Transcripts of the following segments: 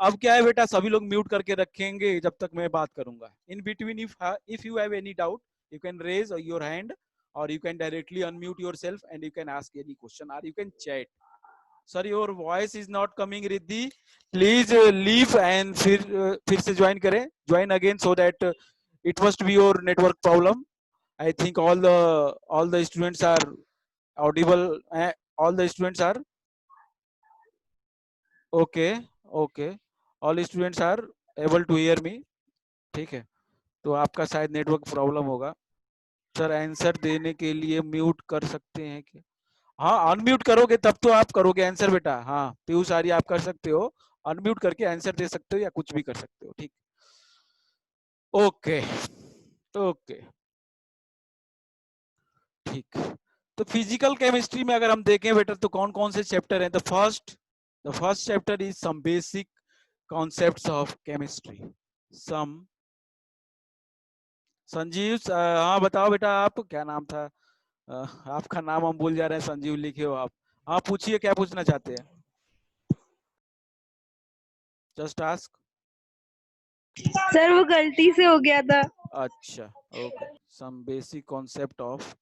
अब क्या है बेटा, सभी लोग म्यूट करके रखेंगे जब तक मैं बात करूंगा. In between if you have any doubt you can raise your hand और you can directly unmute yourself and you can ask any question और you can chat. Sir your voice is not coming Riddhi, please leave and फिर से join करें, join again so that it must be your network problem. I think all the students are audible. All the students are okay. Okay, all students are able to hear me. ठीक है, तो आपका शायद network problem होगा. Sir answer देने के लिए mute कर सकते हैं क्या? हाँ, अनम्यूट करोगे तब तो आप करोगे आंसर बेटा. हाँ पीयूष आर्य आप कर सकते हो, अनम्यूट करके आंसर दे सकते हो या कुछ भी कर सकते हो. ठीक, ओके ओके ठीक. तो फिजिकल केमिस्ट्री में अगर हम देखें बेटा तो कौन कौन से चैप्टर हैं? The first chapter is some basic concepts of chemistry. Some Sanjeev, हाँ बताओ बेटा, आप क्या नाम था? आपका नाम हम भूल जा रहे हैं, संजीव लिखे हो आप. हाँ पूछिए, क्या पूछना चाहते हैं? Just ask. सर वो गलती से हो गया था. अच्छा okay. Some basic concept of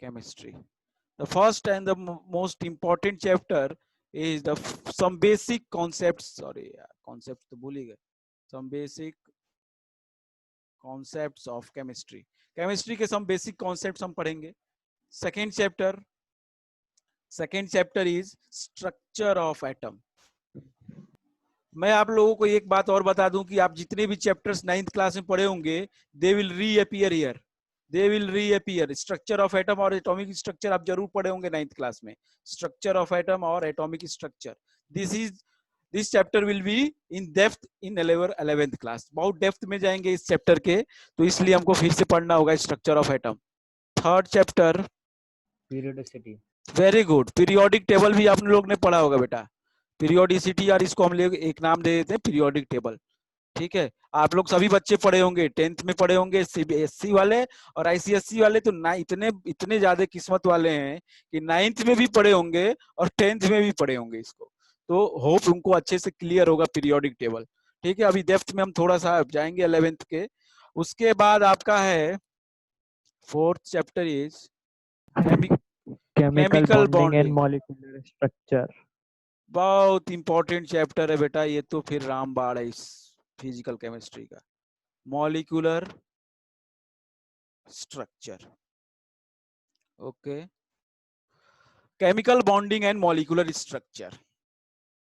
chemistry. The first and the most important chapter is some basic concepts. Sorry, concepts तो भूल ही गए. Some basic concepts of chemistry. Chemistry के some basic concepts हम पढ़ेंगे. Second chapter is structure of atom. मैं आप लोगों को एक बात और बता दूं कि आप जितने भी चैप्टर्स 9th क्लास में पढ़े होंगे they will reappear here. They will reappear. Structure of atom और एटॉमिक स्ट्रक्चर आप जरूर पढ़े होंगे 9th क्लास में. स्ट्रक्चर ऑफ एटम और atomic structure, this chapter will be in depth in 11th class. बहुत डेप्थ में जाएंगे इस चैप्टर के, तो इसलिए हमको फिर से पढ़ना होगा structure of atom. Third chapter periodicity. Very good. Periodic table भी आप लोग ने पढ़ा होगा बेटा. पीरियोडिसिटी, और इसको हम लोग एक नाम दे देते हैं पीरियोडिक टेबल. ठीक है, आप लोग सभी बच्चे पढ़े होंगे, 10th में पढ़े होंगे. सीबीएसई वाले और आईसीएसई वाले तो ना इतने ज्यादा किस्मत वाले हैं कि 9th में भी पढ़े होंगे और 10th में भी पढ़े होंगे इसको. तो होप उनको अच्छे से क्लियर होगा पीरियोडिक टेबल. ठीक है, अभी डेप्थ में हम थोड़ा सा जाएंगे 11th के. उसके बाद आपका है fourth chapter is chemical bonding and molecular structure. बहुत इंपॉर्टेंट चैप्टर है बेटा ये तो. फिर रामबाण है इस फिजिकल केमिस्ट्री का. Molecular structure. Okay, chemical bonding and molecular structure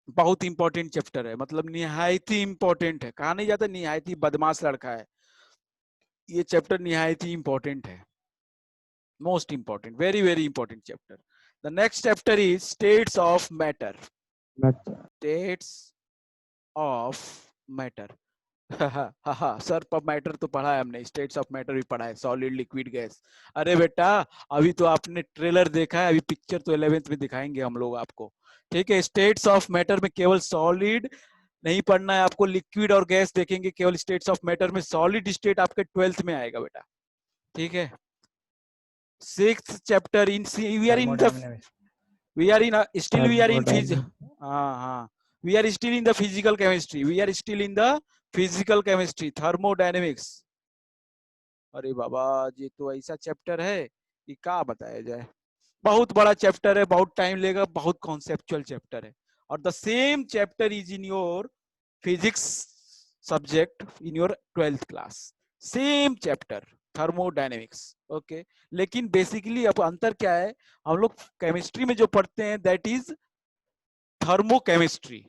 बहुत इंपॉर्टेंट चैप्टर है. मतलब निहायत ही इंपॉर्टेंट है. कहा नहीं जाता निहायत ही बदमाश लड़का है. ये चैप्टर निहायत ही इंपॉर्टेंट है. Most important, very very important chapter. The next chapter is states of matter. States of matter. Sir पर मैटर तो पढ़ा है हमने, स्टेट्स ऑफ मैटर भी पढ़ा है, सॉलिड लिक्विड गैस. अरे बेटा अभी तो आपने ट्रेलर देखा है, अभी पिक्चर तो 11th में दिखाएंगे हम लोग आपको. ठीक है, स्टेट्स ऑफ मैटर में केवल सॉलिड नहीं पढ़ना है आपको, लिक्विड और गैस देखेंगे केवल स्टेट्स ऑफ मैटर में. सॉलिड स्टेट आपके 12th में आएगा बेटा. ठीक है, 6th chapter in we are in the physical chemistry. We are still in the physical chemistry, thermodynamics. अरे बाबा ये तो ऐसा चैप्टर है कि क्या बताया जाए. बहुत बड़ा चैप्टर है, बहुत टाइम लेगा, बहुत कॉन्सेप्चुअल चैप्टर है. और the same chapter is in your physics subject in your 12th class. Same chapter thermodynamics. Okay, लेकिन बेसिकली अब अंतर क्या है, हम लोग केमिस्ट्री में जो पढ़ते हैं that is thermochemistry.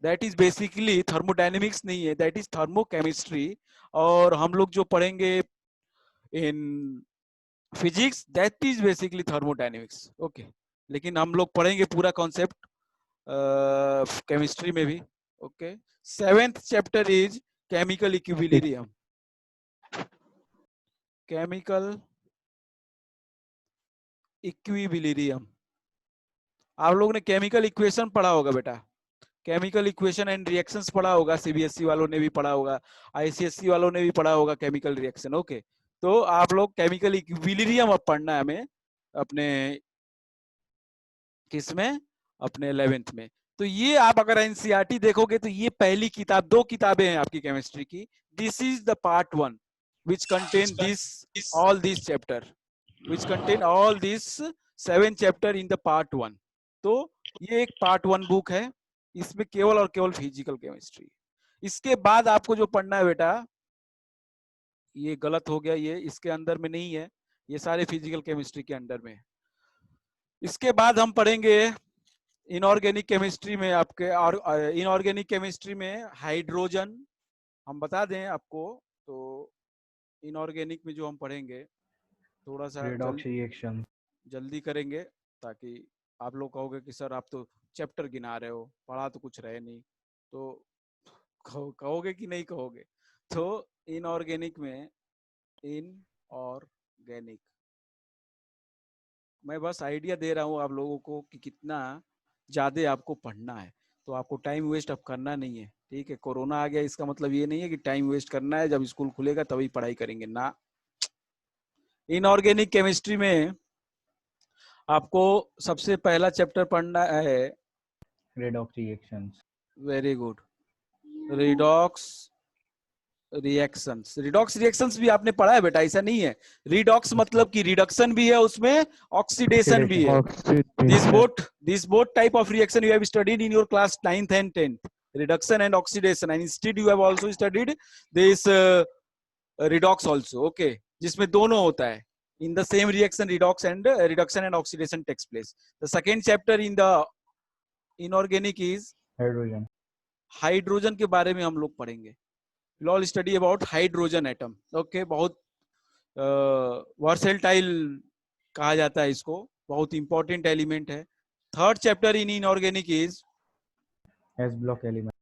That is basically thermodynamics नहीं है, दैट इज थर्मोकेमिस्ट्री. और हम लोग जो पढ़ेंगे in physics that is basically thermodynamics. Okay, लेकिन हम लोग पढ़ेंगे पूरा कॉन्सेप्ट केमिस्ट्री में भी. Okay, 7th chapter is chemical equilibrium. Chemical equilibrium. आप लोगों ने केमिकल इक्वेशन पढ़ा होगा बेटा. केमिकल इक्वेशन एंड रिएक्शंस पढ़ा होगा, सीबीएसई वालों ने भी पढ़ा होगा, आईसीएसई वालों ने भी पढ़ा होगा केमिकल रिएक्शन. ओके, तो आप लोग केमिकल इक्विलिब्रियम अब पढ़ना है हमें अपने किसमें, अपने 11th में. तो ये आप अगर एनसीईआरटी देखोगे तो ये पहली किताब, 2 किताबें हैं आपकी केमिस्ट्री की। This is the part 1 which contain this all these chapter which contain all these 7 chapter in the part 1। तो ये एक पार्ट 1 बुक है, इसमें केवल और केवल फिजिकल केमिस्ट्री। इसके बाद आपको जो पढ़ना है बेटा, ये गलत हो गया, ये इसके अंदर में नहीं है, ये सारे फिजिकल केमिस्ट्री के अंडर में है। इसके बाद हम पढ़ेंगे इनऑर्गेनिक केमिस्ट्री में आपके, और इनऑर्गेनिक केमिस्ट्री में हाइड्रोजन, हम बता दें आपको, तो इनऑर्गेनिक में जो हम पढ़ेंगे थोड़ा सा redox reaction, जल्दी करेंगे, ताकि आप लोग कहोगे कि सर आप तो चैप्टर गिना रहे हो, पढ़ा तो कुछ रहे नहीं, तो कहोगे कि नहीं कहोगे। तो इनऑर्गेनिक में, इनऑर्गेनिक मैं बस आइडिया दे रहा हूँ आप लोगों को कि कितना ज्यादा आपको पढ़ना है, तो आपको टाइम वेस्ट अब करना नहीं है, ठीक है। कोरोना आ गया इसका मतलब ये नहीं है कि टाइम वेस्ट करना है, जब स्कूल खुलेगा तभी पढ़ाई करेंगे ना। इनऑर्गेनिक केमिस्ट्री में आपको सबसे पहला चैप्टर पढ़ना है redox reactions, very good, redox reactions. Redox reactions भी आपने पढ़ा है बेटा, ऐसा नहीं है। रिडॉक्स मतलब कि रिडक्शन भी है उसमें, ऑक्सीडेशन भी है। This both type of reaction you have studied in your class 9th and 10th, reduction and oxidation, and instead you have also studied this redox also, okay, जिसमें दोनों होता है। In the same reaction, reduction and oxidation takes place. The second chapter in the inorganic is hydrogen, hydrogen के बारे में हम लोग पढ़ेंगे। We'll all study about hydrogen atom, okay, बहुत वर्सेटाइल कहा जाता है इसको, बहुत इंपॉर्टेंट एलिमेंट है। Third chapter in inorganic is S block element,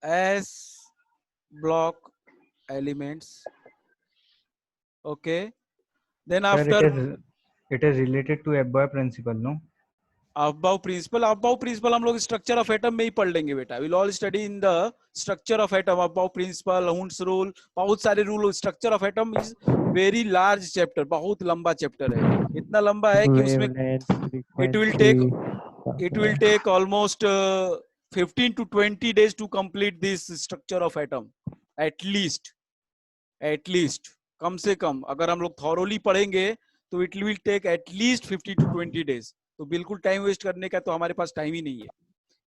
S block elements, okay. Then sir, after it is related to Abbe principle, no? Aufbau principle हम लोग structure of atom में ही पढ़ लेंगे बेटा। Will all study in the structure of atom, Aufbau principle, Hund's rule, बहुत सारे rule. Structure of atom is very large chapter, बहुत लंबा चैप्टर है, इतना लंबा है कि उसमें it will take almost 15 to 20 days to complete this structure of atom, at least कम से कम अगर हम लोग थॉरोली पढ़ेंगे तो it will take at least 50 to 20 days। तो बिल्कुल टाइम वेस्ट करने का तो हमारे पास टाइम ही नहीं है।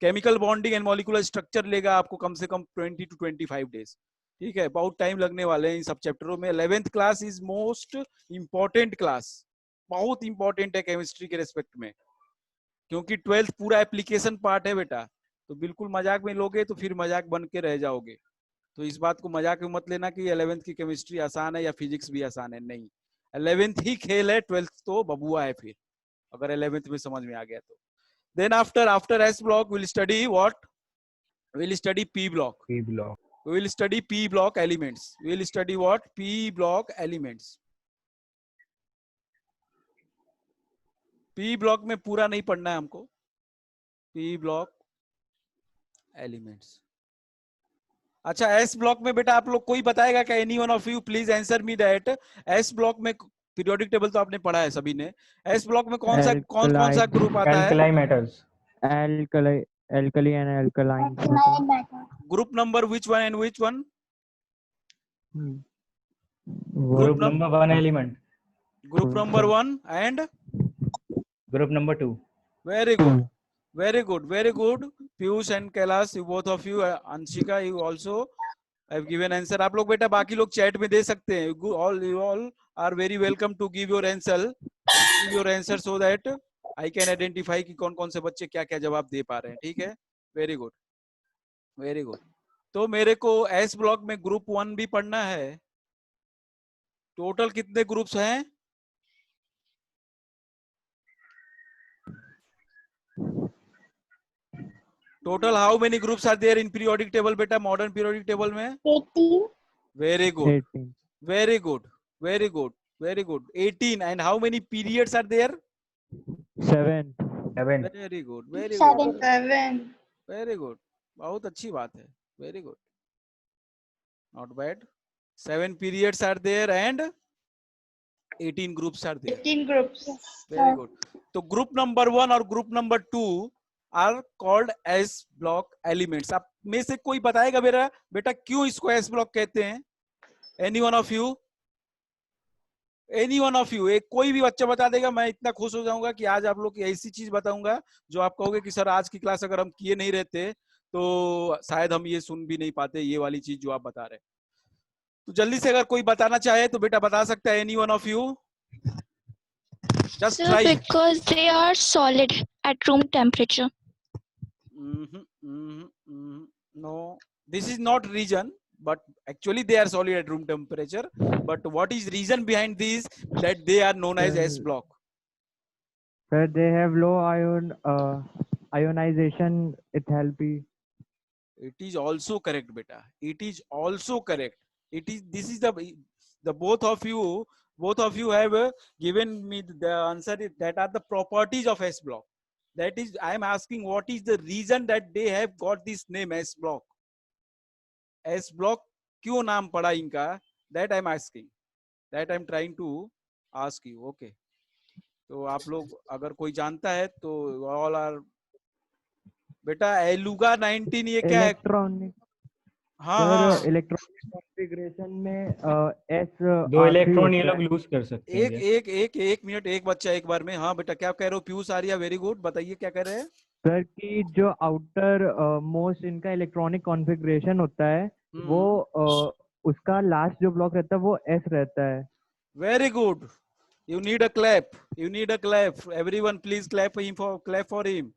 Chemical bonding and molecular structure लेगा आपको कम से कम 20 to 25 डेज, ठीक है, बहुत टाइम लगने वाले हैं इन सब चैप्टरों में। 11th class is most important class, बहुत इंपॉर्टेंट है केमिस्ट्री के रेस्पेक्ट में, क्योंकि 12th पूरा एप्लीकेशन पार्ट है बेटा। तो बिल्कुल मजाक में लोगे तो फिर मजाक बन के रह जाओगे। तो इस बात को मजाक में मत लेना कि 11th की केमिस्ट्री आसान है या फिजिक्स भी आसान है, नहीं। 11th ही खेल है, 12th तो बबुआ है फिर, अगर 11th में समझ में आ गया तो। Then after S block will study what, will study P block, P block, we will study p block elements, we will study what, p block elements। p block में पूरा नहीं पढ़ना है हमको, p block elements। अच्छा, s block में बेटा आप लोग कोई बताएगा क्या? Any one of you please answer me that. s block में पीरियोडिक टेबल तो आपने पढ़ा है सभी ने, s block में कौन सा ग्रुप आता है? alkali metals, alkali and alkaline group number which one and which one? group number 1 element, Group number 1 and group number 2, very good, very good, very good। Piyush and Kailash, you both of you, Anshika you also have given answer। आप लोग बेटा बाकी लोग chat में दे सकते हैं, you all are very welcome to give your answer so that I can identify कि कौन कौन से बच्चे क्या क्या जवाब दे पा रहे हैं, ठीक है। Very good, very good. तो मेरे को एस ब्लॉक में ग्रुप 1 भी पढ़ना है। टोटल कितने ग्रुप्स हैं? Total how many groups are there in periodic table बेटा, मॉडर्न पीरियोडिक टेबल में? 18। Very good, very good, very good, very good. 18। And how many periods are there? 7। Very good, very good, 7। Very good, बहुत अच्छी बात है, very good, not bad. 7 periods are there and 18 groups are there। 18 groups। Very good. तो group number 1 और group number 2 are called S block elements. आप में से कोई बताएगा मेरा बेटा क्यों इसको एस ब्लॉक कहते हैं? Any one of you, any one of you, एक कोई भी बच्चा बता देगा, मैं इतना खुश हो जाऊंगा कि आज आप लोग की ऐसी चीज बताऊंगा जो आप कहोगे कि सर आज की क्लास अगर हम किए नहीं रहते तो शायद हम ये सुन भी नहीं पाते, ये वाली चीज जो आप बता रहे हैं। तो जल्दी से अगर कोई बताना चाहे तो बेटा बता सकता है, any one of you, just Sir, try. because they are solid at room temperature. No, this is not reason, but actually they are solid at room temperature. But what is reason behind this, that they are known as S block? Sir, they have low ionization enthalpy. It is also correct, beta. It is also correct. It is, this is the both of you have given me the answer that are the properties of S block. That is, I am asking what is the reason that they have got this name S block. S block क्यों नाम पड़ा इनका? That I am asking. That I am trying to ask you. Okay. तो आप लोग अगर कोई जानता है तो all are बेटा एलुगा 19 ये क्या है? इलेक्ट्रॉनिक हाँ सर, हाँ, इलेक्ट्रॉनिक कॉन्फ़िगरेशन में एस 2 इलेक्ट्रॉन ये लोग लूज कर सकते हैं। एक मिनट, एक बच्चा एक बार में। हाँ बेटा क्या कह रहे हो? पीयूष आर्या, वेरी गुड, बताइए क्या कह रहे हैं? सर कि जो आउटर मोस्ट इनका इलेक्ट्रॉनिक कॉन्फ़िगरेशन होता है वो उसका लास्ट जो ब्लॉक रहता है वो एस रहता है। Very good, you need a clap, you need a clap, everyone please clap for him.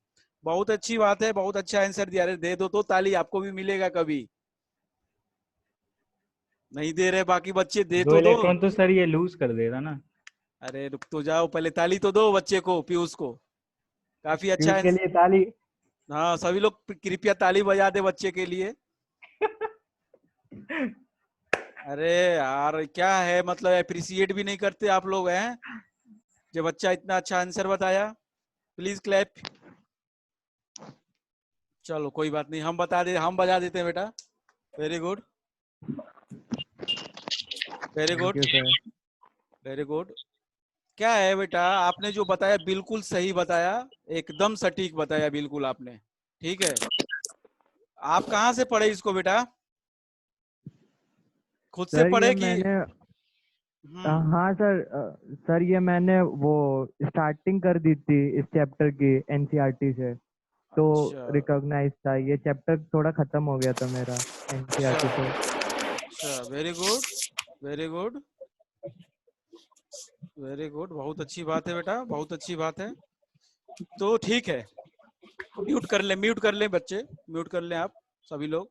बहुत अच्छी बात है, बहुत अच्छा आंसर दिया। दे दो तो ताली, आपको भी मिलेगा कभी। नहीं दे रहे बाकी बच्चे, दे 2 तो दो। इलेक्ट्रॉन तो सर ये लूज कर देगा ना। अरे रुक तो जाओ, पहले ताली तो दो बच्चे को, पीयूष को। काफी अच्छा के आंसर। लिए ताली। हाँ सभी लोग कृपया ताली बजा दे बच्चे के लिए। अरे यार क्या है, मतलब अप्रिशिएट भी नहीं करते आप लोग हैं जो बच्चा इतना अच्छा आंसर बताया। Please clap. चलो कोई बात नहीं, हम बजा देते हैं बेटा। Very good, very good, very good. क्या है बेटा, आपने जो बताया बिल्कुल सही बताया, एकदम सटीक बताया बिल्कुल आपने। ठीक है, आप कहाँ से पढ़े इसको बेटा? खुद से पढ़े कि? हाँ सर, सर ये मैंने वो स्टार्टिंग कर दी थी इस चैप्टर की एनसीईआरटी से, तो रिकॉग्नाइज था। ये चैप्टर थोड़ा खत्म हो गया था मेरा एनसीईआरटी से। अच्छा, very good, very good, very good, बहुत अच्छी बात है बेटा, बहुत अच्छी बात है। तो ठीक है, म्यूट कर ले बच्चे, म्यूट कर ले आप सभी लोग।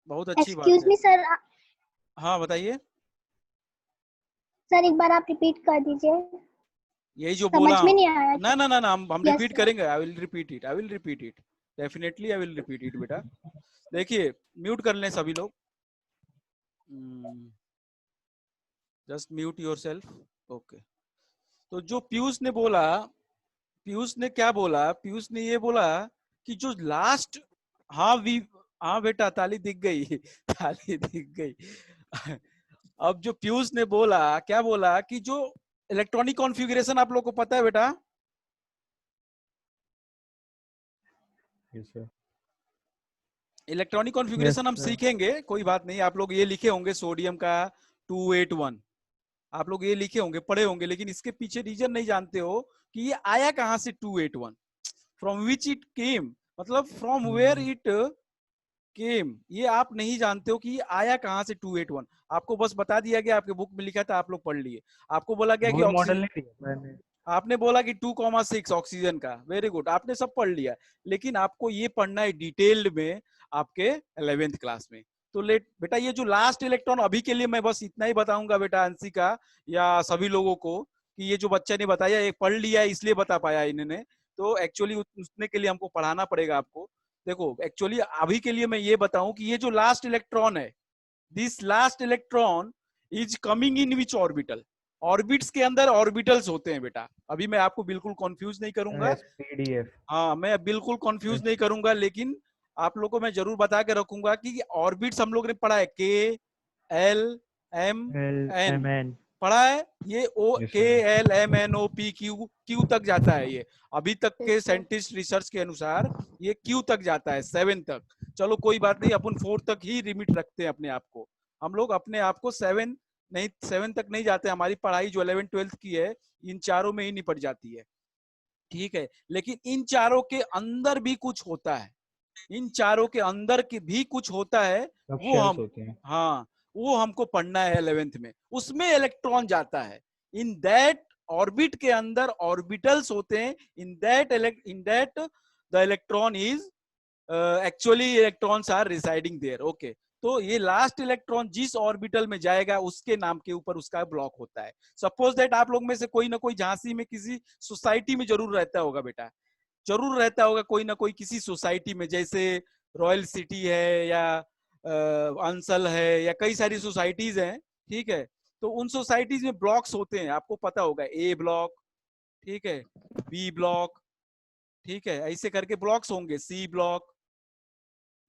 बहुत अच्छी बात है। Excuse me sir. हाँ बताइए सर, एक बार आप रिपीट कर दीजिए। यही जो बोला, समझ में नहीं आया। ना ना ना ना, हम Yes, रिपीट sir. करेंगे। I will repeat it, I will repeat it, definitely I will repeat it बेटा। देखिए म्यूट कर लें सभी लोग, जस्ट म्यूट योरसेल्फ। ओके, तो जो पीयूष ने बोला, पीयूष ने क्या बोला? पीयूष ने ये बोला कि जो लास्ट, हाँ बेटा ताली दिख गई, ताली दिख गई। अब जो पीयूष ने बोला, क्या बोला कि जो इलेक्ट्रॉनिक कॉन्फ़िगरेशन आप लोग को पता है बेटा? Yes sir. इलेक्ट्रॉनिक कॉन्फ़िगरेशन हम सीखेंगे, कोई बात नहीं। आप लोग ये लिखे होंगे सोडियम का 281, आप लोग ये लिखे होंगे, पढ़े होंगे, लेकिन इसके पीछे रीजन नहीं जानते हो कि ये आया कहां से 281, फ्रॉम विच इट केम, मतलब फ्रॉम वेयर इट केम, ये आप नहीं जानते हो कि ये आया कहां से 281। आपको बस बता दिया गया, आपके बुक में लिखा था, आप लोग पढ़ लिए। आपको बोला गया कि मॉडल नहीं दिया मैंने। आपने बोला कि 2,6 ऑक्सीजन का, वेरी गुड, आपने सब पढ़ लिया। लेकिन आपको ये पढ़ना है डिटेल्ड में आपके 11th क्लास में। तो लेट बेटा, ये जो लास्ट इलेक्ट्रॉन, अभी के लिए मैं बस इतना ही बताऊंगा बेटा अंशिका या सभी लोगों को, कि ये जो बच्चा ने बताया ये पढ़ लिया है इसलिए बता पाया इन्होंने। तो एक्चुअली उतने के लिए हमको पढ़ाना पड़ेगा आपको। देखो एक्चुअली अभी के लिए मैं ये बताऊं कि ये जो लास्ट इलेक्ट्रॉन है, this last electron is coming in which orbital? Orbits के अंदर ऑर्बिटल्स होते हैं बेटा। अभी मैं आपको बिल्कुल कंफ्यूज नहीं करूंगा, हाँ मैं बिल्कुल कंफ्यूज नहीं करूंगा, लेकिन आप लोगों को मैं जरूर बता के रखूंगा कि ऑर्बिट्स हम लोग ने पढ़ा है, के एल एम एन, पढ़ा है ये O Yes, K sir. L M N O P Q Q तक जाता है ये अभी तक के Yes, sir. साइंटिस्ट रिसर्च के अनुसार ये Q तक जाता है 7 तक। चलो कोई बात नहीं, अपन 4 तक ही लिमिट रखते हैं अपने आप को। हम लोग अपने आप को 7 नहीं 7 तक नहीं जाते, हमारी पढ़ाई जो 11 12 की है इन चारों में ही निपट जाती है, ठीक है। लेकिन इन चारों के अंदर भी कुछ होता है, इन चारों के अंदर के भी कुछ होता है, सब वो shells हम होते हैं. हाँ वो हमको पढ़ना है 11th में। उसमें इलेक्ट्रॉन जाता है, इन दैट ऑर्बिट के अंदर ऑर्बिटल्स होते हैं, in that the electron is actually electrons are residing there. Okay, तो ये लास्ट इलेक्ट्रॉन जिस ऑर्बिटल में जाएगा उसके नाम के ऊपर उसका ब्लॉक होता है। सपोज दैट आप लोग में से कोई ना कोई झांसी में किसी सोसाइटी में जरूर रहता होगा बेटा, जरूर रहता होगा कोई ना कोई किसी सोसाइटी में, जैसे रॉयल सिटी है या अंसल है या कई सारी सोसाइटीज हैं, ठीक है। तो उन सोसाइटीज में ब्लॉक्स होते हैं, आपको पता होगा ए ब्लॉक, ठीक है, बी ब्लॉक, ठीक है, ऐसे करके ब्लॉक्स होंगे, सी ब्लॉक,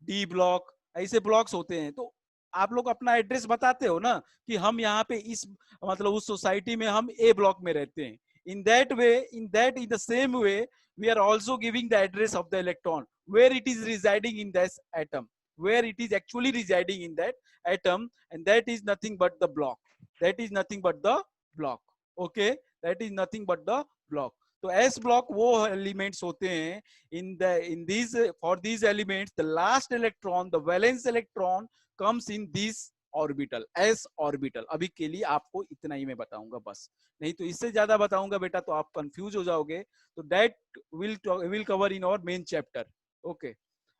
डी ब्लॉक, ऐसे ब्लॉक्स होते हैं। तो आप लोग अपना एड्रेस बताते हो ना कि हम यहाँ पे इस मतलब उस सोसाइटी में हम ए ब्लॉक में रहते हैं। In that way, in the same way we are also giving the address of the electron where it is residing in this atom, where it is actually residing in that atom, and that is nothing but the block, that is nothing but the block, okay, that is nothing but the block. तो s block वो elements होते हैं, in these for these elements the last electron, the valence electron comes in this orbital, S orbital. अभी के लिए आपको इतना ही मैं बताऊंगा बस, नहीं तो इससे ज्यादा बताऊंगा बेटा तो आप कंफ्यूज हो जाओगे। तो that will cover in our main chapter. Okay,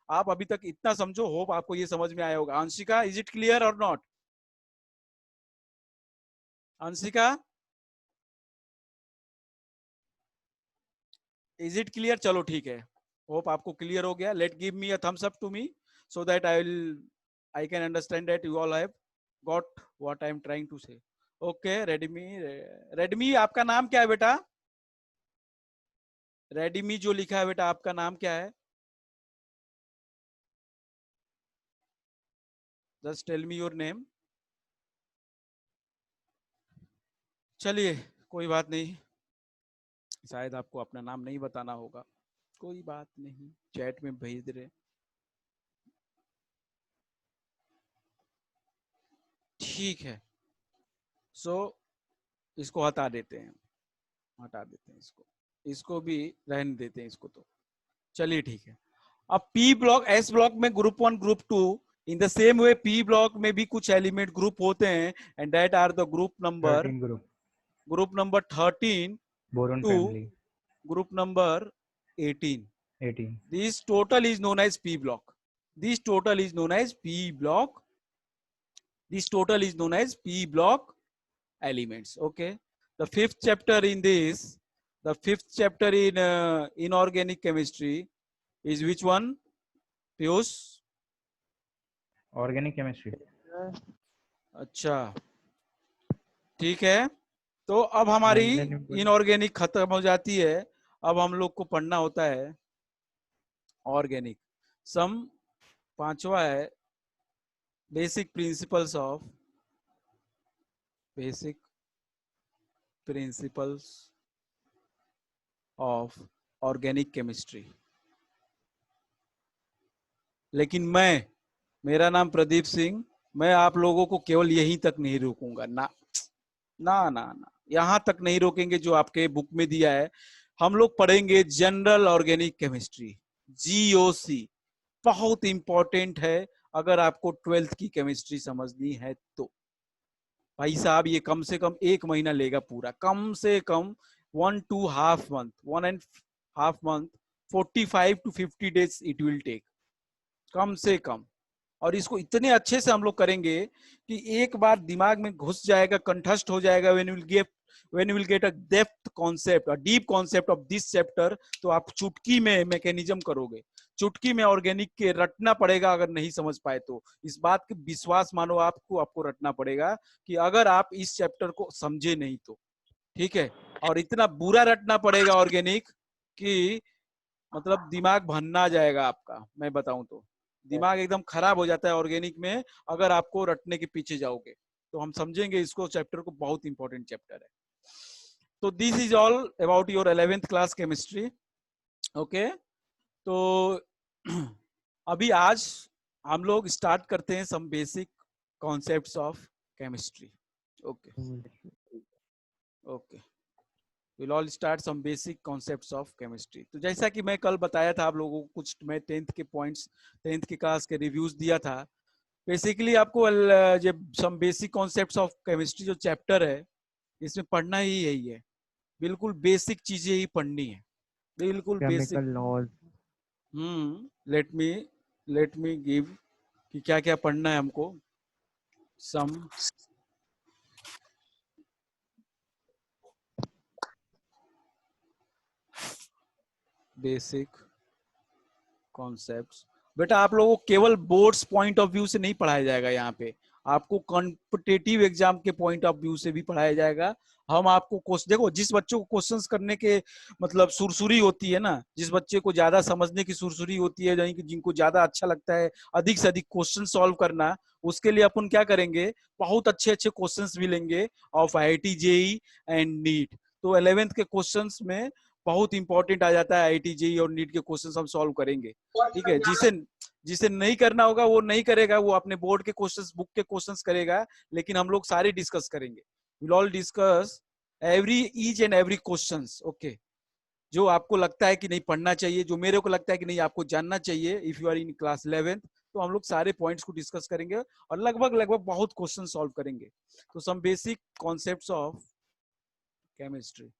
आप अभी तक इतना समझो, होप आपको ये समझ में आया होगा। अंशिका, इज इट क्लियर और not? Anshika, is it clear? चलो ठीक है, होप आपको क्लियर हो गया। Let give me a thumbs up to me so that I can understand that you all have got what I am trying to say. Okay, Redmi आपका नाम क्या है बेटा? रेडमी जो लिखा है बेटा, आपका नाम क्या है? Just tell me your name. चलिए कोई बात नहीं, शायद आपको अपना नाम नहीं बताना होगा, कोई बात नहीं, चैट में भेज रहे। ठीक है, सो इसको हटा देते हैं, हटा देते हैं इसको, इसको भी रहने देते हैं इसको। तो चलिए ठीक है। अब पी ब्लॉक, एस ब्लॉक में group 1 group 2, in the same way P block में भी कुछ एलिमेंट ग्रुप होते हैं, and that are the group number 13 boron to family. group number 18. 18. This total is known as P block. This total is known as P block. This total is known as P block elements. Okay. The fifth chapter in this, the fifth chapter in inorganic chemistry is which one? Piyush? Organic chemistry. अच्छा ठीक है, तो अब हमारी inorganic खत्म हो जाती है, अब हम लोग को पढ़ना होता है ऑर्गेनिक। सम 5वां है basic principles of organic chemistry. लेकिन मेरा नाम प्रदीप सिंह, मैं आप लोगों को केवल यहीं तक नहीं रोकूंगा, ना ना ना ना, यहां तक नहीं रोकेंगे जो आपके बुक में दिया है। हम लोग पढ़ेंगे जनरल ऑर्गेनिक केमिस्ट्री, GOC, बहुत इंपॉर्टेंट है अगर आपको 12th की केमिस्ट्री समझनी है तो। भाई साहब ये कम से कम 1 महीना लेगा पूरा, कम से कम 1.5 month, 45 to 50 days it will take, कम से कम। और इसको इतने अच्छे से हम लोग करेंगे कि एक बार दिमाग में घुस जाएगा, कंठस्थ हो जाएगा। when you will get a depth concept, a deep concept of this chapter, तो आप चुटकी में मैकेनिज्म करोगे, चुटकी में ऑर्गेनिक के रटना पड़ेगा अगर नहीं समझ पाए तो। इस बात की विश्वास मानो, आपको रटना पड़ेगा कि अगर आप इस चैप्टर को समझे नहीं तो, ठीक है। और इतना बुरा रटना पड़ेगा ऑर्गेनिक कि मतलब दिमाग भन्ना जाएगा आपका, मैं बताऊं तो दिमाग एकदम खराब हो जाता है ऑर्गेनिक में अगर आपको रटने के पीछे जाओगे। तो हम समझेंगे इसको, चैप्टर को, बहुत इंपॉर्टेंट चैप्टर है। तो this is all about your 11th class chemistry. Okay, तो अभी आज हम लोग स्टार्ट करते हैं some basic concepts of chemistry. Okay okay, will all start some basic concepts of chemistry. तो जैसा कि मैं कल बताया था आप लोगों को, कुछ मैं 10th के पॉइंट्स, 10th की क्लास के रिव्यूज दिया था। बेसिकली आपको जब some basic concepts of chemistry जो चैप्टर है, इसमें पढ़ना ही यही है, बिल्कुल बेसिक चीजें ही पढ़नी है, बिल्कुल basic. Chemical laws. Let me give कि क्या क्या पढ़ना है हमको। Some basic concepts. बेटा आप लोगों को केवल बोर्ड्स पॉइंट ऑफ व्यू से नहीं पढ़ाया जाएगा, यहाँ पे आपको कॉम्पिटिटिव एग्जाम के पॉइंट ऑफ व्यू से भी पढ़ाया जाएगा। हम आपको क्वेश्चन, देखो जिस बच्चों को क्वेश्चंस करने के मतलब सुरसुरी होती है ना, जिस बच्चे को ज्यादा समझने की सुरसुरी होती है, यानी कि जिनको ज्यादा अच्छा लगता है अधिक से अधिक क्वेश्चन सॉल्व करना, उसके लिए अपन क्या करेंगे, बहुत अच्छे अच्छे क्वेश्चंस भी लेंगे of IIT JEE and NEET. तो 11th के क्वेश्चंस में बहुत इंपॉर्टेंट आ जाता है, IIT JEE और नीट के क्वेश्चंस हम सॉल्व करेंगे। ठीक है, जिसे नहीं करना होगा वो नहीं करेगा, वो अपने बोर्ड के क्वेश्चंस, बुक के क्वेश्चंस करेगा, लेकिन हम लोग सारे डिस्कस करेंगे। Will all discuss each and every questions. Okay, जो आपको लगता है कि नहीं पढ़ना चाहिए, जो मेरे को लगता है कि नहीं आपको जानना चाहिए, if you are in class 11th, तो हम लोग सारे पॉइंट्स को डिस्कस करेंगे और लगभग बहुत क्वेश्चन सॉल्व करेंगे। तो some basic concepts of chemistry.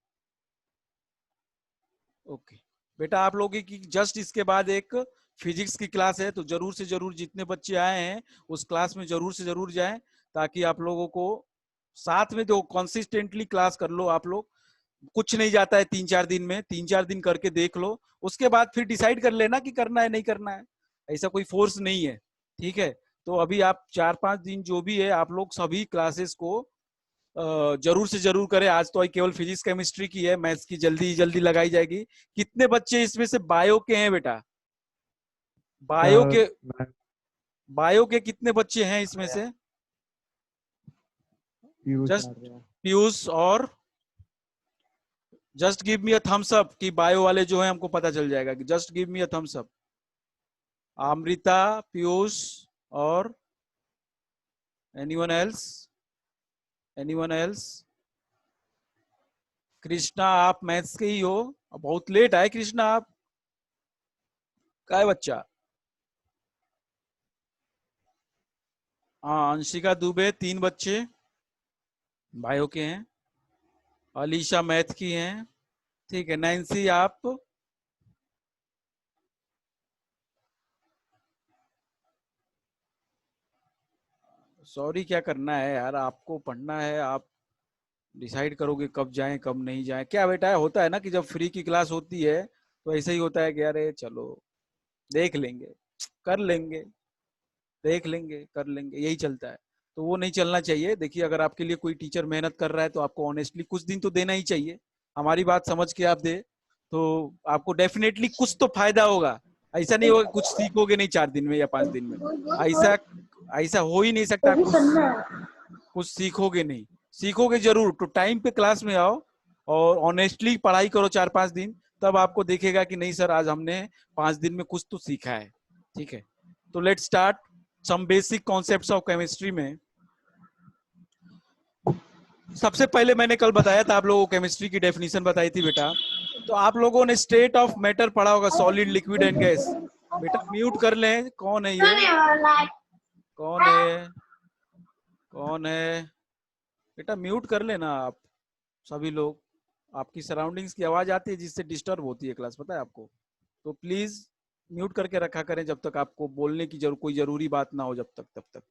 Okay बेटा, आप लोगों की जस्ट इसके बाद एक फिजिक्स की क्लास है, तो जरूर से जरूर जितने बच्चे आए हैं उस क्लास में जरूर से जरूर जाएं, ताकि आप लोगों को साथ में जो कंसिस्टेंटली क्लास कर लो। आप लोग, कुछ नहीं जाता है 3-4 दिन में, 3-4 दिन करके देख लो, उसके बाद फिर डिसाइड कर लेना कि करना है नहीं करना है, ऐसा कोई फोर्स नहीं है। ठीक है, तो अभी आप 4-5 दिन जो भी है, आप लोग सभी क्लासेस को जरूर से जरूर करें। आज तो केवल फिजिक्स केमिस्ट्री की है, मैथ्स की जल्दी जल्दी लगाई जाएगी। कितने बच्चे इसमें से बायो के हैं बेटा? बायो के कितने बच्चे हैं इसमें से? जस्ट पीयूष और just give me a thumbs up कि बायो वाले जो हैं हमको पता चल जाएगा कि just give me a thumbs up. Amrita, Piyush और anyone else? Anyone else? Krishna, आप मैथ्स के ही हो, बहुत लेट आए कृष्णा आप, क्या है बच्चा? हाँ, अंशिका दुबे, 3 बच्चे बायो के हैं। अलीशा मैथ की हैं। ठीक है, नैन्सी आप? सॉरी, क्या करना है यार, आपको पढ़ना है, आप डिसाइड करोगे कब जाएं कब नहीं जाएं। क्या बेटा, होता है ना कि जब फ्री की क्लास होती है तो ऐसे ही होता है कि अरे चलो देख लेंगे, कर लेंगे, देख लेंगे, कर लेंगे, यही चलता है। तो वो नहीं चलना चाहिए। देखिए, अगर आपके लिए कोई टीचर मेहनत कर रहा है तो आपको ऑनेस्टली कुछ दिन तो देना ही चाहिए। हमारी बात समझ के आप दे तो आपको डेफिनेटली कुछ तो फायदा होगा। ऐसा नहीं होगा कुछ सीखोगे नहीं 4 दिन में या 5 दिन में, ऐसा ऐसा हो ही नहीं सकता। कुछ सीखोगे नहीं, सीखोगे जरूर। तो टाइम पे क्लास में आओ और ऑनेस्टली पढ़ाई करो 4-5 दिन, तब आपको देखेगा कि नहीं सर, आज हमने 5 दिन में कुछ तो सीखा है। ठीक है, तो let's start some basic concepts of chemistry में। सबसे पहले मैंने कल बताया था आप लोगों को, केमिस्ट्री की डेफिनेशन बताई थी बेटा। तो आप लोगों ने स्टेट ऑफ मैटर पढ़ा होगा, सॉलिड, लिक्विड एंड गैस। बेटा म्यूट कर लें, कौन है ये? कौन है? कौन है? बेटा म्यूट कर लेना आप सभी लोग, आपकी सराउंडिंग्स की आवाज आती है जिससे डिस्टर्ब होती है क्लास, पता है आपको। तो प्लीज म्यूट करके रखा करें जब तक आपको बोलने की कोई जरूरी बात ना हो, जब तक तब तक।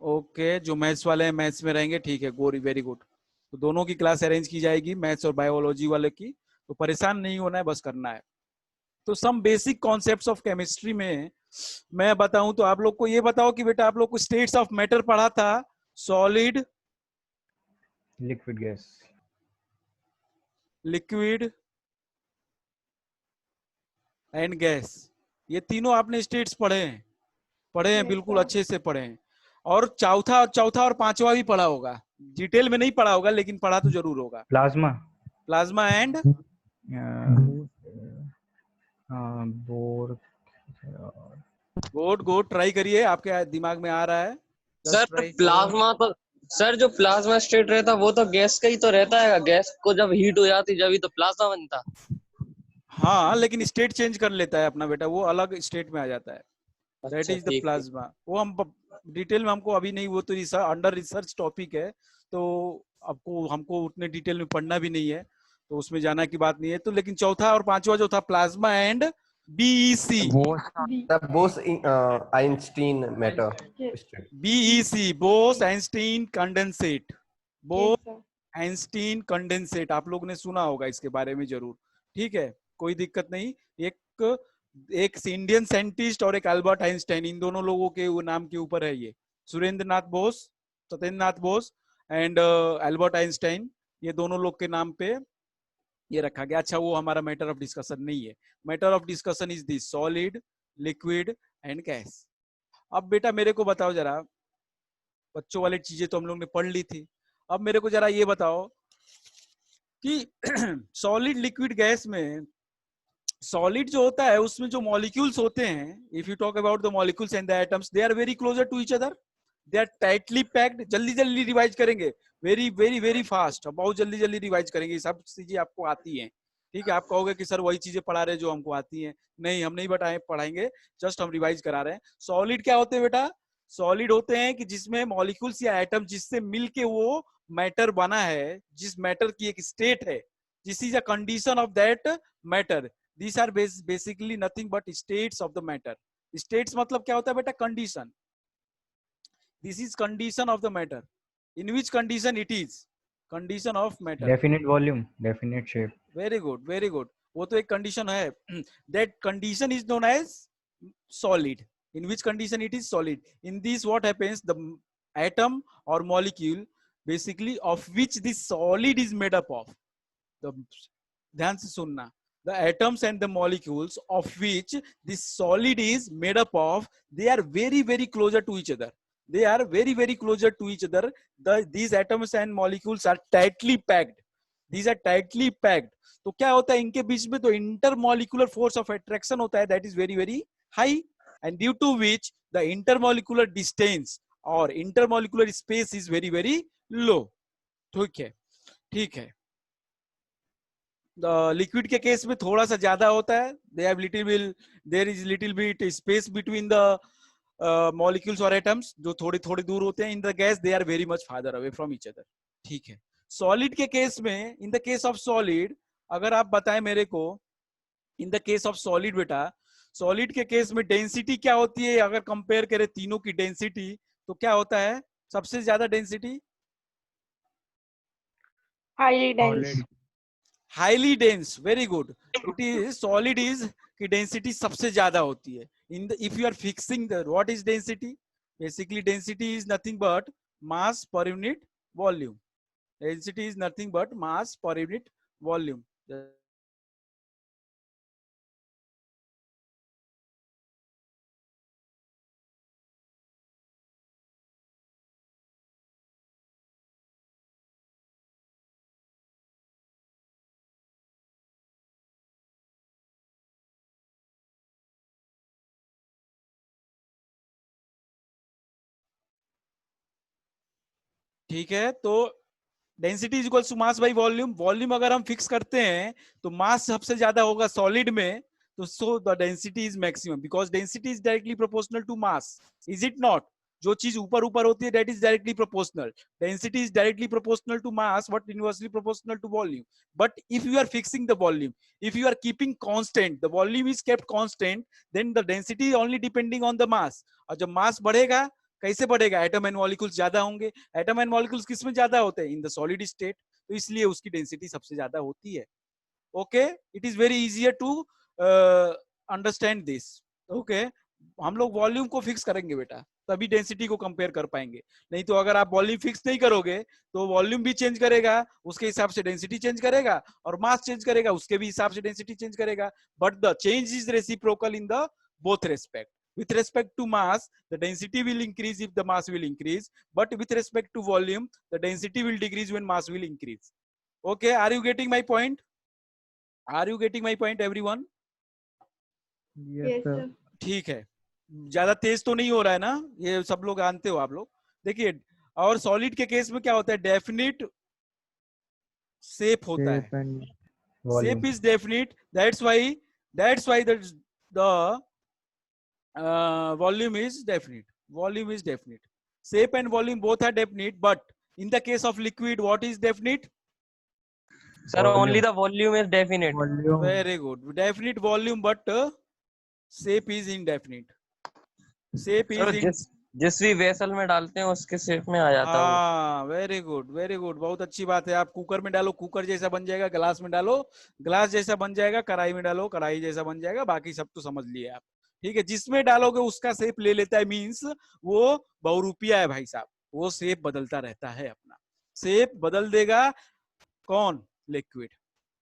ओके, जो मैथ्स वाले हैं मैथ्स में रहेंगे, ठीक है, गोरी, वेरी गुड। तो दोनों की क्लास अरेंज की जाएगी, मैथ्स और बायोलॉजी वाले की। तो परेशान नहीं होना है, बस करना है। तो some basic concepts of chemistry में मैं बताऊं तो आप लोग को ये बताओ कि बेटा आप लोग को स्टेट्स ऑफ मैटर पढ़ा था, solid, liquid gas, liquid and gas. ये तीनों आपने स्टेट्स पढ़े हैं, बिल्कुल अच्छे से पढ़े हैं। और चौथा और पांचवा भी पढ़ा होगा, डिटेल में नहीं पढ़ा होगा लेकिन पढ़ा तो जरूर होगा। Plasma. Plasma and bore. Good try करिए, आपके दिमाग में आ रहा है। सर प्लाज्मा तो, सर जो प्लाज्मा स्टेट रहता वो तो गैस का ही तो रहता है, गैस को जब हीट हो जाती जब ही तो प्लाज्मा बनता। हाँ लेकिन स्टेट चेंज कर लेता है अपना बेटा, वो अलग स्टेट में आ जाता है। दैट अच्छा, इज द ठीक है। प्लाज्मा। वो हम डिटेल में हमको अभी नहीं, वो तो अंडर रिसर्च टॉपिक है, तो आपको हमको उतने डिटेल में पढ़ना भी नहीं है, तो उसमें जाना की बात नहीं है। तो लेकिन चौथा और पांचवा जो था plasma and BEC, Bose-Einstein matter, BEC Bose Einstein condensate, Bose Einstein condensate, आप लोग ने सुना होगा इसके बारे में जरूर। ठीक है, कोई दिक्कत नहीं। एक इंडियन साइंटिस्ट और एक अल्बर्ट आइंस्टाइन, इन दोनों लोगों के नाम के ऊपर है ये, Surendra Nath Bose, Satyendra Nath Bose and Albert Einstein, ये दोनों लोग के नाम पे ये रखा गया। अच्छा, वो हमारा मैटर ऑफ डिस्कशन नहीं है। Matter of discussion is this, solid, liquid and gas. अब बेटा मेरे को बताओ जरा, बच्चों वाली चीजें तो हम लोग ने पढ़ ली थी, अब मेरे को जरा ये बताओ कि सॉलिड लिक्विड गैस में, सॉलिड जो होता है उसमें जो मॉलिक्यूल्स होते हैं, if you talk about the molecules and the atoms, they are very closer to each other, they are tightly packed. जल्दी जल्दी रिवाइज करेंगे, वेरी वेरी वेरी फास्ट, बहुत जल्दी जल्दी रिवाइज करेंगे, सब चीजें आपको आती हैं। ठीक है, आप कहोगे कि सर वही चीजें पढ़ा रहे जो हमको आती हैं, नहीं हम नहीं पढ़ाएंगे, जस्ट हम रिवाइज करा रहे हैं। सॉलिड क्या होते हैं बेटा? सॉलिड होते हैं कि जिसमें मॉलिक्यूल्स या एटम जिससे मिलके वो मैटर बना है, जिस मैटर की एक स्टेट है, this is a condition of that matter. These are basically nothing but states of the matter. States मतलब क्या होता है बेटा? Condition. This is condition of the matter. In which condition it is? Condition of matter. Definite volume, definite shape. Very good, very good. वो तो एक condition है. That condition is known as solid. In which condition it is solid? In this what happens? The atom or molecule basically of which this solid is made up of. The ध्यान से सुनना. The atoms and the molecules of which this solid is made up of, they are very very closer to each other. They are very very closer to each other. These atoms and molecules are tightly packed. These are tightly packed. तो क्या होता है इनके बीच में? तो intermolecular force of attraction होता है, that is very very high, and due to which the intermolecular distance or intermolecular space is very very low. ठीक है, ठीक है। लिक्विड के केस में थोड़ा सा ज्यादा होता है, there is little bit space between the molecules और एटम्स, जो थोड़ी थोड़ी दूर होते हैं। In the gas they are very much farther away from each other. ठीक है, सॉलिड के केस में, in the case of solid, अगर आप बताएं मेरे को, in the case of solid बेटा, सॉलिड के केस में डेंसिटी क्या होती है? अगर कंपेयर करें तीनों की डेंसिटी, तो क्या होता है सबसे ज्यादा density? Highly dense. Highly dense, very good. It is solid is की डेंसिटी सबसे ज्यादा होती है। In the if you are fixing the what is density, basically density is nothing but mass per unit volume. Density is nothing but mass per unit volume. ठीक है, तो density is equal to mass by volume. Volume अगर हम fix करते हैं तो मास सबसे ज्यादा होगा सॉलिड में, तो so the density is maximum, because density is directly proportional to mass, is it not? जो चीज ऊपर ऊपर होती है, that is directly proportional. Density is directly proportional to mass but inversely proportional to volume. But if you are fixing the volume, if you are keeping constant, the volume is kept constant, then the density only depending on the mass. और जब मास बढ़ेगा, कैसे बढ़ेगा? Atom and molecules ज्यादा होंगे। Atom and molecules किस में ज्यादा होते हैं? इन द सॉलिड स्टेट, तो इसलिए उसकी डेंसिटी सबसे ज्यादा होती है। Okay, it is very easier to understand this. Okay, हम लोग वॉल्यूम को फिक्स करेंगे बेटा, तभी डेंसिटी को कंपेयर कर पाएंगे। नहीं तो अगर आप वॉल्यूम फिक्स नहीं करोगे तो वॉल्यूम भी चेंज करेगा, उसके हिसाब से डेंसिटी चेंज करेगा, और मास चेंज करेगा, उसके भी हिसाब से डेंसिटी चेंज करेगा। But the change is reciprocal in the both respect. with respect to mass, the density will increase if the mass will increase, but with respect to volume, the density will decrease when mass will increase. Okay, are you getting my point? Are you getting my point, everyone? Yes, sir. ठीक है, ज्यादा तेज तो नहीं हो रहा है ना, ये सब लोग जानते हो आप लोग. देखिए, और सॉलिड के केस में क्या होता है, डेफिनिट शेप होता है. Shape and Shape is definite. That's why the volume is definite. Volume is definite. Shape and volume both are definite, but in the case of liquid, what is definite? Sir, only the volume is definite. volume. Very good. Definite volume, but shape is indefinite. Shape Sir, is जिस भी vessel में डालते हैं उसके shape में आ जाता है वो. हाँ, वेरी गुड, वेरी गुड, बहुत अच्छी बात है. आप कुकर में डालो, कुकर जैसा बन जाएगा. गिलास में डालो, गिलास जैसा बन जाएगा. कढ़ाई में डालो, कढ़ाई जैसा बन जाएगा. बाकी सब तो समझ लिए आप. ठीक है, जिसमें डालोगे उसका शेप ले लेता है, मीन्स वो बहुरूपिया है भाई साहब. वो शेप बदलता रहता है, अपना शेप बदल देगा. कौन? Liquid.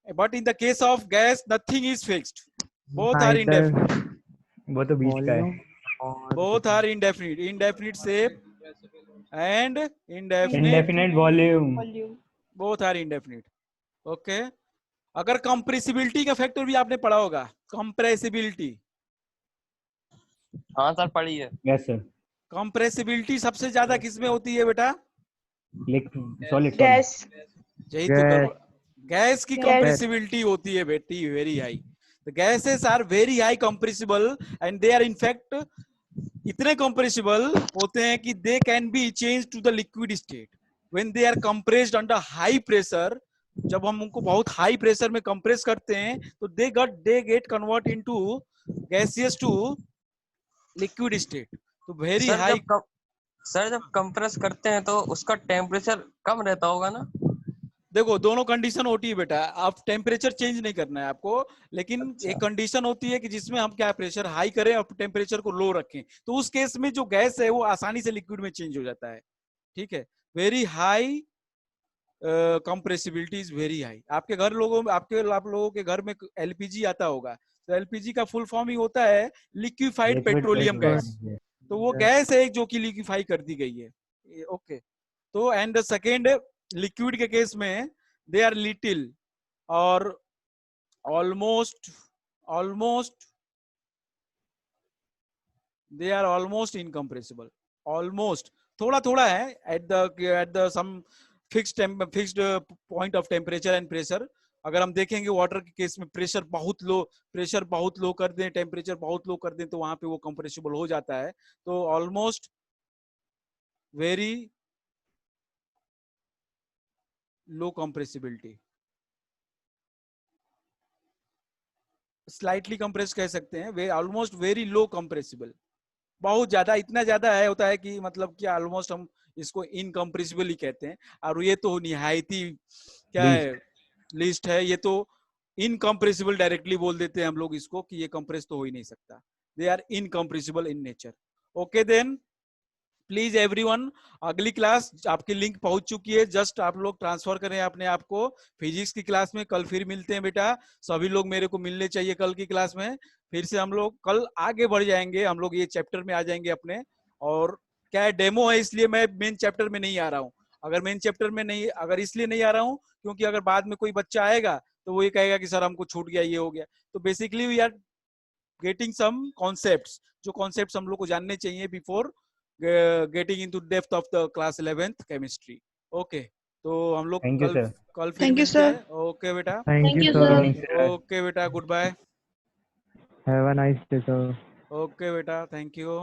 But in the case of gas, nothing is fixed. Both are indefinite. वो तो बीच का है. Volume और Both are indefinite. Indefinite shape and indefinite. Indefinite volume. Both are indefinite. Okay. अगर कंप्रेसिबिलिटी का फैक्टर भी आपने पढ़ा होगा, कंप्रेसिबिलिटी. हाँ सर, पढ़ी है. Yes sir. कंप्रेसिबिलिटी सबसे ज्यादा किसमें होती है बेटा? Solid. गैस यही तो गैस की कंप्रेसिबिलिटी होती है बेटी, very high. The gases are very high compressible and they are in fact इतने compressible होते हैं कि they can be changed to the liquid state when they are compressed under high pressure. जब हम उनको बहुत हाई प्रेशर में compress करते हैं तो they get convert into gaseous to liquid state. तो very high. सर जब कंप्रेस करते हैं तो उसका टेम्परेचर कम रहता होगा ना? देखो, दोनों कंडीशन होती है बेटा. आप टेम्परेचर चेंज नहीं करना है आपको, लेकिन एक कंडीशन होती है कि जिसमें हम क्या प्रेशर हाई करें और टेम्परेचर को लो रखें. तो उस केस में जो गैस है वो आसानी से लिक्विड में चेंज हो जाता है. ठीक है, very high compressibility is very high. आप लोगों के घर में एलपीजी आता होगा, तो एलपीजी का फुल फॉर्म ही होता है लिक्विफाइड पेट्रोलियम गैस. तो वो गैस है जो कि लिक्विफाई कर दी गई है. ओके. तो एंड द सेकेंड, लिक्विड के केस में दे आर लिटिल और almost they are almost incompressible. Almost, थोड़ा थोड़ा है at the some fixed point of temperature and pressure. अगर हम देखेंगे वाटर के केस में प्रेशर बहुत लो कर दें, टेम्परेचर बहुत लो कर दें, तो वहां पे वो कंप्रेसिबल हो जाता है. तो almost very low compressibility, slightly compress कह सकते हैं. Almost very low compressible. बहुत ज्यादा, इतना ज्यादा है होता है कि मतलब क्या ऑलमोस्ट हम इसको इनकम्प्रेसिबल ही कहते हैं. और ये तो निहायती क्या है, लिस्ट है. ये तो इनकम्प्रेसिबल डायरेक्टली बोल देते हैं हम लोग इसको कि ये कंप्रेस तो हो ही नहीं सकता. They are incompressible in nature. Okay then please everyone, अगली क्लास आपकी लिंक पहुंच चुकी है. जस्ट आप लोग ट्रांसफर करें अपने आप को फिजिक्स की क्लास में. कल फिर मिलते हैं बेटा. सभी लोग मेरे को मिलने चाहिए कल की क्लास में. फिर से हम लोग कल आगे बढ़ जाएंगे. हम लोग ये चैप्टर में आ जाएंगे अपने. और क्या है, डेमो है, इसलिए मैं मेन चैप्टर में नहीं आ रहा हूँ. अगर इसलिए नहीं आ रहा हूँ क्योंकि अगर बाद में कोई बच्चा आएगा तो वो ये कहेगा कि सर हमको छूट गया, ये हो गया. तो basically we are getting some concepts, जो कॉन्सेप्ट्स हम लोग को जानने चाहिए before getting into depth of the class 11th chemistry. Okay, तो हम लोग कल फिर मिलते हैं. ओके बेटा, Thank you, sir. ओके बेटा, goodbye. Have a nice day, sir. Okay बेटा, थैंक यू.